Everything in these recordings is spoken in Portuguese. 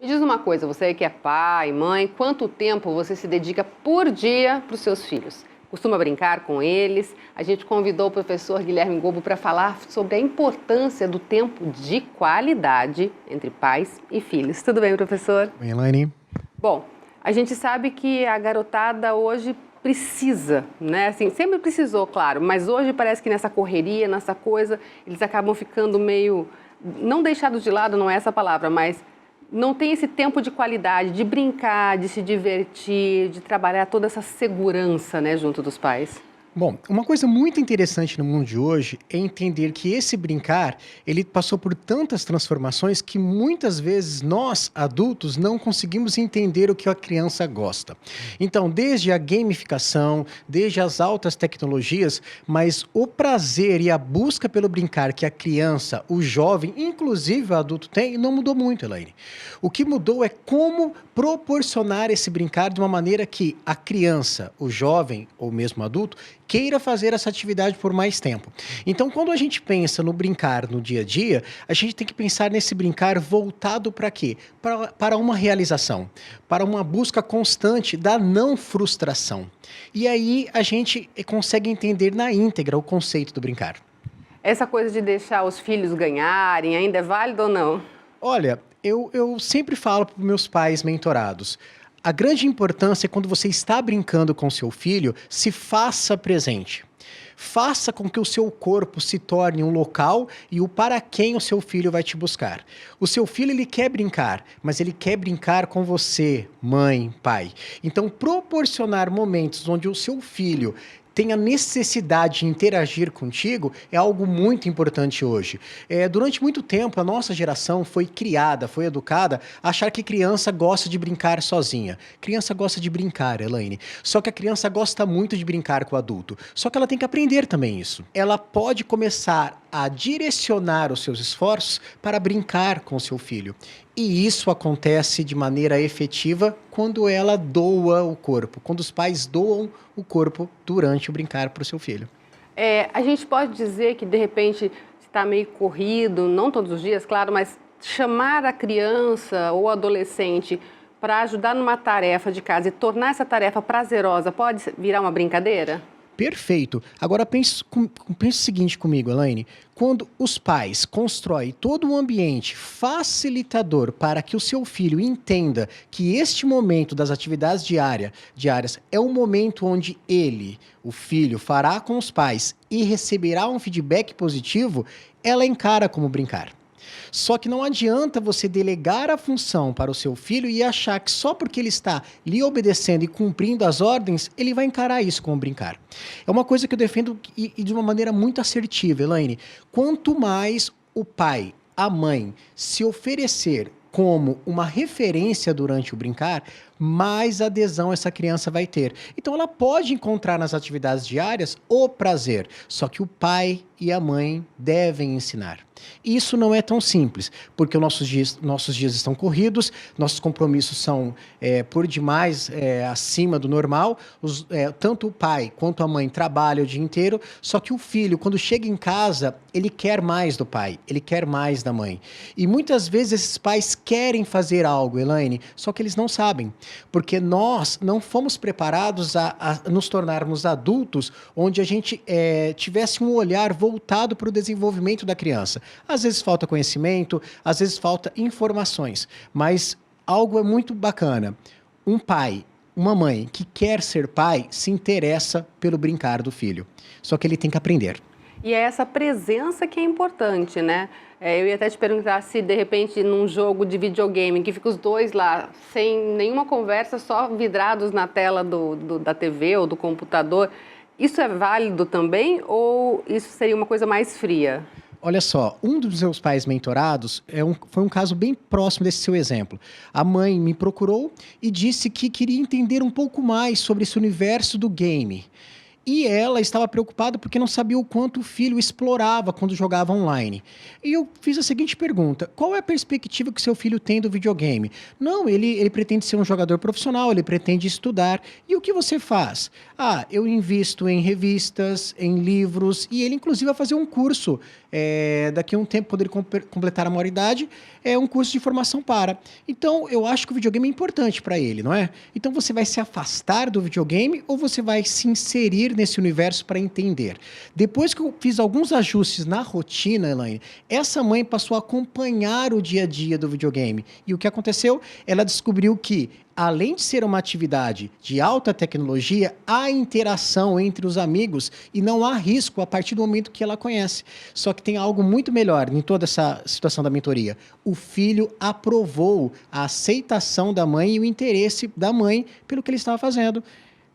Me diz uma coisa, você que é pai, mãe, quanto tempo você se dedica por dia para os seus filhos? Costuma brincar com eles? A gente convidou o professor Guilherme Gobo para falar sobre a importância do tempo de qualidade entre pais e filhos. Tudo bem, professor? Oi, Elaine. Bom, a gente sabe que a garotada hoje precisa, né? Assim, sempre precisou, claro, mas hoje parece que nessa correria, nessa coisa, eles acabam ficando meio, não deixados de lado, não é essa palavra, mas não tem esse tempo de qualidade, de brincar, de se divertir, de trabalhar toda essa segurança, né, junto dos pais. Bom, uma coisa muito interessante no mundo de hoje é entender que esse brincar, ele passou por tantas transformações que muitas vezes nós, adultos, não conseguimos entender o que a criança gosta. Então, desde a gamificação, desde as altas tecnologias, mas o prazer e a busca pelo brincar que a criança, o jovem, inclusive o adulto tem, não mudou muito, Elaine. O que mudou é como proporcionar esse brincar de uma maneira que a criança, o jovem ou mesmo o adulto, queira fazer essa atividade por mais tempo. Então, quando a gente pensa no brincar no dia a dia, a gente tem que pensar nesse brincar voltado para quê? Para uma realização, para uma busca constante da não frustração. E aí a gente consegue entender na íntegra o conceito do brincar. Essa coisa de deixar os filhos ganharem, ainda é válido ou não? Olha, eu sempre falo para meus pais mentorados, a grande importância é quando você está brincando com seu filho, se faça presente. Faça com que o seu corpo se torne um local e o para quem o seu filho vai te buscar. O seu filho, ele quer brincar, mas ele quer brincar com você, mãe, pai. Então, proporcionar momentos onde o seu filho tem a necessidade de interagir contigo é algo muito importante hoje. Durante muito tempo, a nossa geração foi criada, foi educada a achar que criança gosta de brincar sozinha. Criança gosta de brincar, Elaine. Só que a criança gosta muito de brincar com o adulto. Só que ela tem que aprender também isso. Ela pode começar a direcionar os seus esforços para brincar com o seu filho. E isso acontece de maneira efetiva quando ela doa o corpo, quando os pais doam o corpo durante o brincar para o seu filho. A gente pode dizer que, de repente, está meio corrido, não todos os dias, claro, mas chamar a criança ou adolescente para ajudar numa tarefa de casa e tornar essa tarefa prazerosa pode virar uma brincadeira? Perfeito. Agora pense o seguinte comigo, Elaine. Quando os pais constroem todo um ambiente facilitador para que o seu filho entenda que este momento das atividades diárias é um momento onde ele, o filho, fará com os pais e receberá um feedback positivo, ela encara como brincar. Só que não adianta você delegar a função para o seu filho e achar que só porque ele está lhe obedecendo e cumprindo as ordens, ele vai encarar isso como brincar. É uma coisa que eu defendo e de uma maneira muito assertiva, Elaine. Quanto mais o pai, a mãe, se oferecer como uma referência durante o brincar, mais adesão essa criança vai ter. Então ela pode encontrar nas atividades diárias o prazer, só que o pai e a mãe devem ensinar. Isso não é tão simples, porque os nossos dias estão corridos, nossos compromissos são por demais acima do normal, tanto o pai quanto a mãe trabalham o dia inteiro, só que o filho, quando chega em casa, ele quer mais do pai, ele quer mais da mãe. E muitas vezes esses pais querem fazer algo, Elaine, só que eles não sabem, porque nós não fomos preparados a nos tornarmos adultos onde a gente tivesse um olhar voltado para o desenvolvimento da criança. Às vezes falta conhecimento, às vezes falta informações, mas algo é muito bacana. Um pai, uma mãe que quer ser pai se interessa pelo brincar do filho, só que ele tem que aprender. E é essa presença que é importante, né? Eu ia até te perguntar se, de repente, num jogo de videogame, que fica os dois lá, sem nenhuma conversa, só vidrados na tela da TV ou do computador, isso é válido também ou isso seria uma coisa mais fria? Olha só, um dos meus pais mentorados foi um caso bem próximo desse seu exemplo. A mãe me procurou e disse que queria entender um pouco mais sobre esse universo do game. E ela estava preocupada porque não sabia o quanto o filho explorava quando jogava online. E eu fiz a seguinte pergunta: qual é a perspectiva que seu filho tem do videogame? Não, ele pretende ser um jogador profissional, ele pretende estudar. E o que você faz? Ah, eu invisto em revistas, em livros, e ele inclusive vai fazer um curso. Daqui a um tempo, quando ele completar a maioridade, é um curso de formação para. Então, eu acho que o videogame é importante para ele, não é? Então, você vai se afastar do videogame ou você vai se inserir nesse universo para entender? Depois que eu fiz alguns ajustes na rotina, Elaine, essa mãe passou a acompanhar o dia a dia do videogame. E o que aconteceu? Ela descobriu que, além de ser uma atividade de alta tecnologia, há interação entre os amigos e não há risco a partir do momento que ela conhece. Só que tem algo muito melhor em toda essa situação da mentoria. O filho aprovou a aceitação da mãe e o interesse da mãe pelo que ele estava fazendo.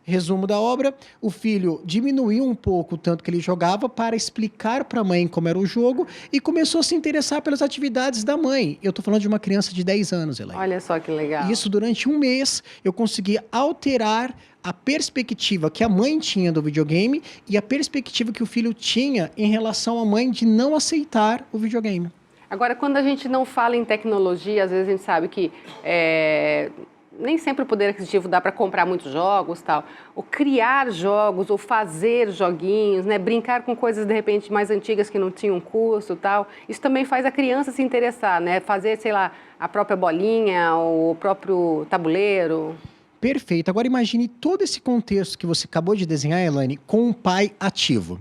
Resumo da obra, o filho diminuiu um pouco o tanto que ele jogava para explicar para a mãe como era o jogo e começou a se interessar pelas atividades da mãe. Eu estou falando de uma criança de 10 anos, Elaine. Olha só que legal. Isso durante um mês eu consegui alterar a perspectiva que a mãe tinha do videogame e a perspectiva que o filho tinha em relação à mãe de não aceitar o videogame. Agora, quando a gente não fala em tecnologia, às vezes a gente sabe que nem sempre o poder aquisitivo dá para comprar muitos jogos, tal. Ou criar jogos, ou fazer joguinhos, né? Brincar com coisas, de repente, mais antigas que não tinham custo, tal. Isso também faz a criança se interessar, né? Fazer, sei lá, a própria bolinha, ou o próprio tabuleiro. Perfeito. Agora imagine todo esse contexto que você acabou de desenhar, Elaine, com um pai ativo,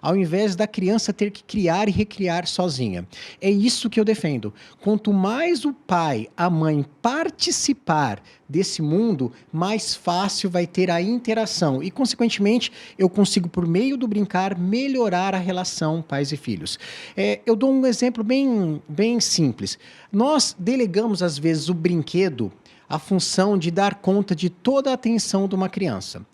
ao invés da criança ter que criar e recriar sozinha. É isso que eu defendo. Quanto mais o pai, a mãe participar desse mundo, mais fácil vai ter a interação e, consequentemente, eu consigo, por meio do brincar, melhorar a relação pais e filhos. Eu dou um exemplo bem simples. Nós delegamos, às vezes, o brinquedo a função de dar conta de toda a atenção de uma criança.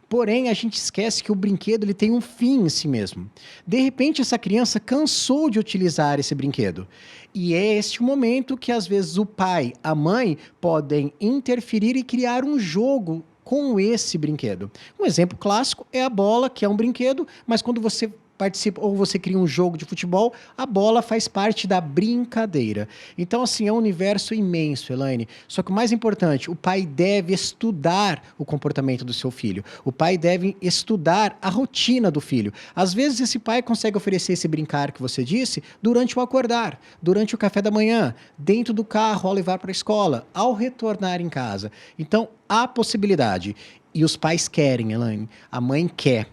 Porém, a gente esquece que o brinquedo ele tem um fim em si mesmo. De repente, essa criança cansou de utilizar esse brinquedo. E é este o momento que, às vezes, o pai, a mãe podem interferir e criar um jogo com esse brinquedo. Um exemplo clássico é a bola, que é um brinquedo, mas quando você participa ou você cria um jogo de futebol, a bola faz parte da brincadeira. Então, assim, é um universo imenso, Elaine. Só que o mais importante, o pai deve estudar o comportamento do seu filho. O pai deve estudar a rotina do filho. Às vezes, esse pai consegue oferecer esse brincar que você disse durante o acordar, durante o café da manhã, dentro do carro ao levar para a escola, ao retornar em casa. Então, há possibilidade. E os pais querem, Elaine. A mãe quer.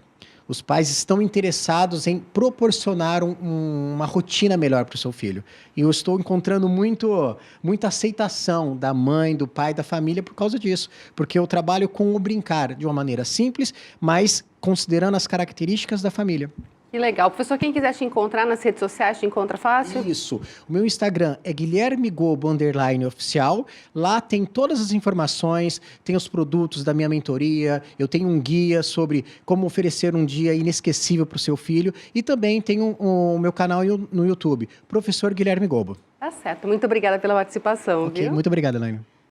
Os pais estão interessados em proporcionar uma rotina melhor para o seu filho. E eu estou encontrando muita aceitação da mãe, do pai, da família por causa disso. Porque eu trabalho com o brincar de uma maneira simples, mas considerando as características da família. Que legal. Professor, quem quiser te encontrar nas redes sociais, te encontra fácil? Isso. O meu Instagram é guilhermegobo_oficial. Lá tem todas as informações, tem os produtos da minha mentoria, eu tenho um guia sobre como oferecer um dia inesquecível para o seu filho e também tem o meu canal no YouTube, Professor Guilherme Gobo. Tá certo. Muito obrigada pela participação, Ok, viu? muito obrigado, Elaine.